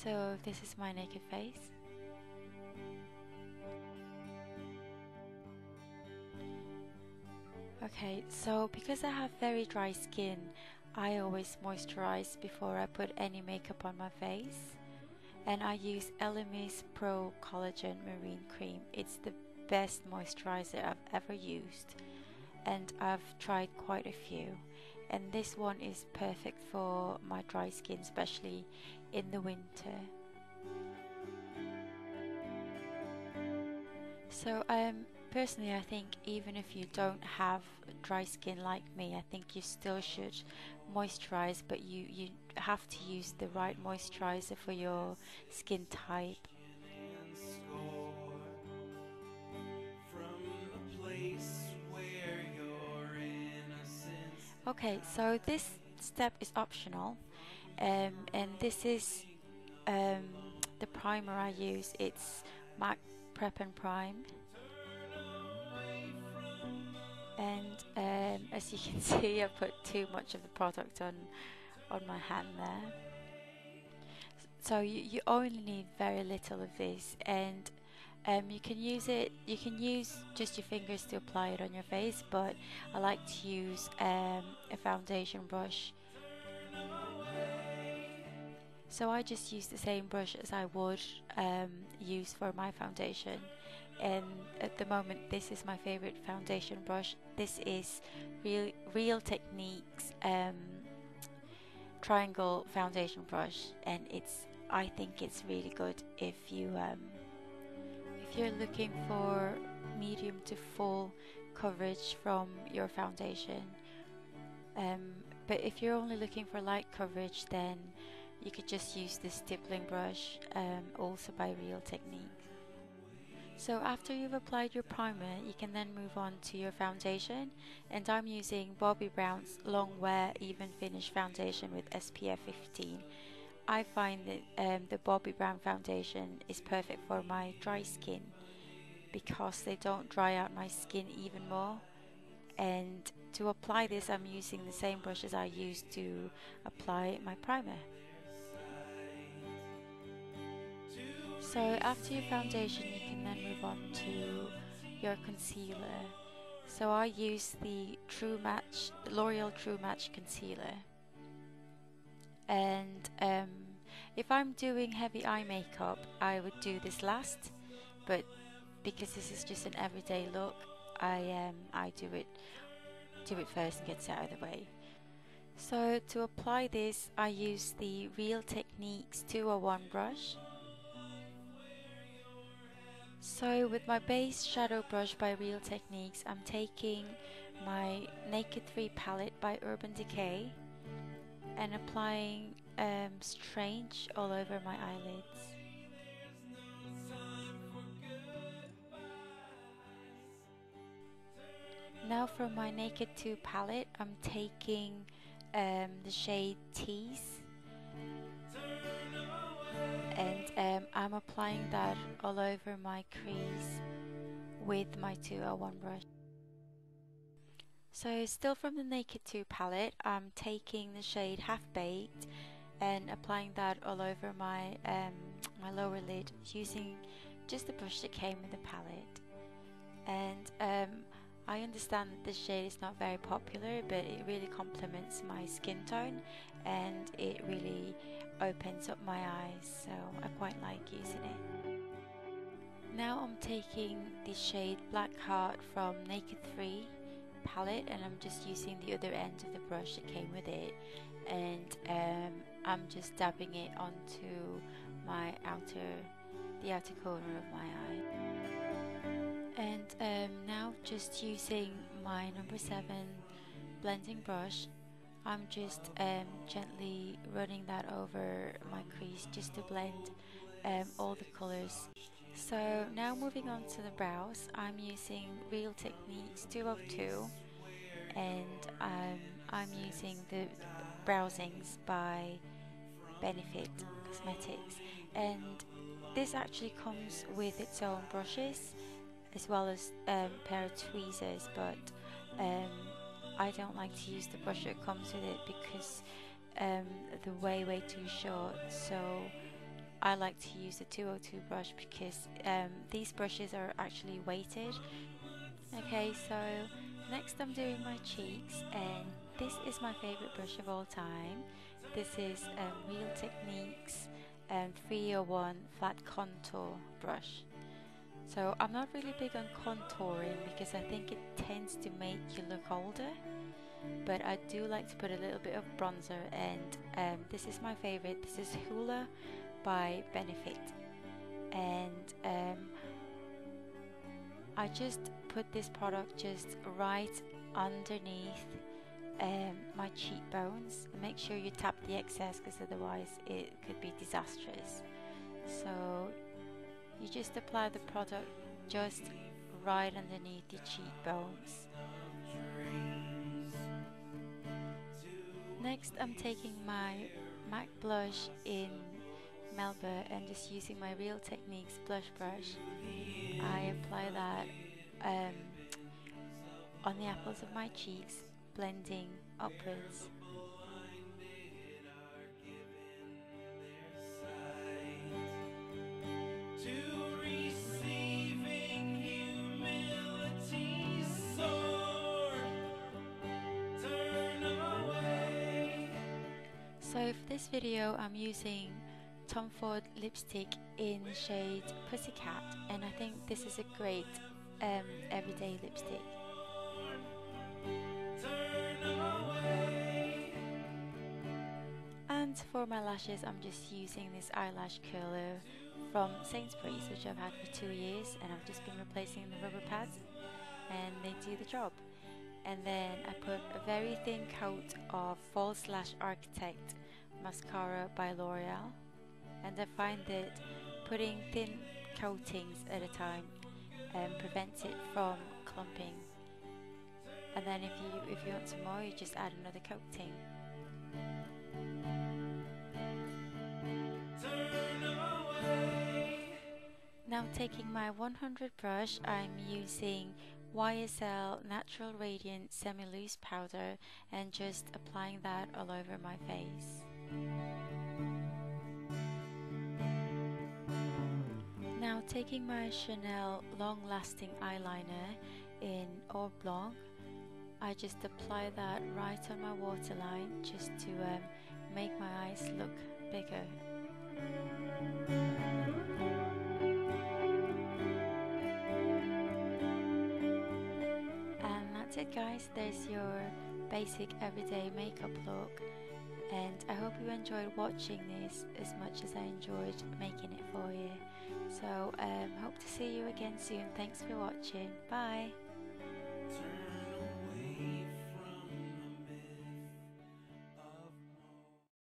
So this is my naked face. Okay, so because I have very dry skin, I always moisturize before I put any makeup on my face. And I use Elemis Pro-Collage Marine Cream. It's the best moisturizer I've ever used, and I've tried quite a few. And this one is perfect for my dry skin, especially in the winter. So personally I think even if you don't have dry skin like me, I think you still should moisturize, but you have to use the right moisturizer for your skin type. Okay, so this step is optional, and this is the primer I use. It's MAC Prep+Prime, and as you can see, I put too much of the product on my hand there. So you only need very little of this, and you can use just your fingers to apply it on your face, but I like to use a foundation brush. So I just use the same brush as I would use for my foundation, and at the moment this is my favorite foundation brush. This is Real Techniques triangle foundation brush, and I think it's really good if you're looking for medium to full coverage from your foundation. But if you're only looking for light coverage, then you could just use this stippling brush, also by Real Techniques. So after you've applied your primer, you can then move on to your foundation, and I'm using Bobbi Brown's Long Wear Even Finish Foundation with SPF 15. I find that the Bobbi Brown foundation is perfect for my dry skin because they don't dry out my skin even more. And to apply this, I'm using the same brush as I used to apply my primer. So after your foundation, you can then move on to your concealer. So I use the L'Oreal True Match concealer. And if I'm doing heavy eye makeup, I would do this last, but because this is just an everyday look, I do it first and get it out of the way. So to apply this, I use the Real Techniques 201 brush. So with my base shadow brush by Real Techniques, I'm taking my Naked 3 palette by Urban Decay and applying Strange all over my eyelids. Now from my Naked 2 palette, I'm taking the shade Tease, and I'm applying that all over my crease with my 201 brush. So still from the Naked 2 palette, I'm taking the shade Half Baked and applying that all over my my lower lid using just the brush that came with the palette. And I understand that this shade is not very popular, but it really complements my skin tone and it really opens up my eyes, so I quite like using it. Now I'm taking the shade Black Heart from Naked 3 palette, and I'm just using the other end of the brush that came with it, and I'm just dabbing it onto the outer corner of my eye. And now just using my No. 7 blending brush, I'm just gently running that over my crease just to blend all the colours. So now moving on to the brows, I'm using Real Techniques 202, and I'm using the BrowZings by Benefit Cosmetics, and this actually comes with its own brushes as well as a pair of tweezers, but I don't like to use the brush that comes with it because they're way too short, so I like to use the 202 brush because these brushes are actually weighted. Okay, so next I'm doing my cheeks, and this is my favorite brush of all time. This is Real Techniques 301 flat contour brush. So I'm not really big on contouring because I think it tends to make you look older, but I do like to put a little bit of bronzer, and this is my favorite. This is HOOLA by Benefit, and I just put this product just right underneath my cheekbones. Make sure you tap the excess because otherwise it could be disastrous. So you just apply the product just right underneath the cheekbones. Next I'm taking my MAC blush in Melba and just using my Real Techniques blush brush. I apply that on the apples of my cheeks, blending upwards. So for this video I'm using Tom Ford lipstick in the shade Pussycat, and I think this is a great everyday lipstick. And for my lashes I'm just using this eyelash curler from Sainsbury's, which I've had for 2 years, and I've just been replacing the rubber pads and they do the job. And then I put a very thin coat of False Lash Architect mascara by L'Oreal, and I find that putting thin coatings at a time prevents it from clumping. And then if you want some more, you just add another coating. Now taking my 100 brush, I'm using YSL Natural Radiant Semi-Loose Powder and just applying that all over my face. Now taking my Chanel Long Lasting Eyeliner in Or Blanc, I just apply that right on my waterline just to make my eyes look bigger. And that's it guys, there's your basic everyday makeup look, and I hope you enjoyed watching this as much as I enjoyed making it for you. So hope to see you again soon. Thanks for watching. Bye.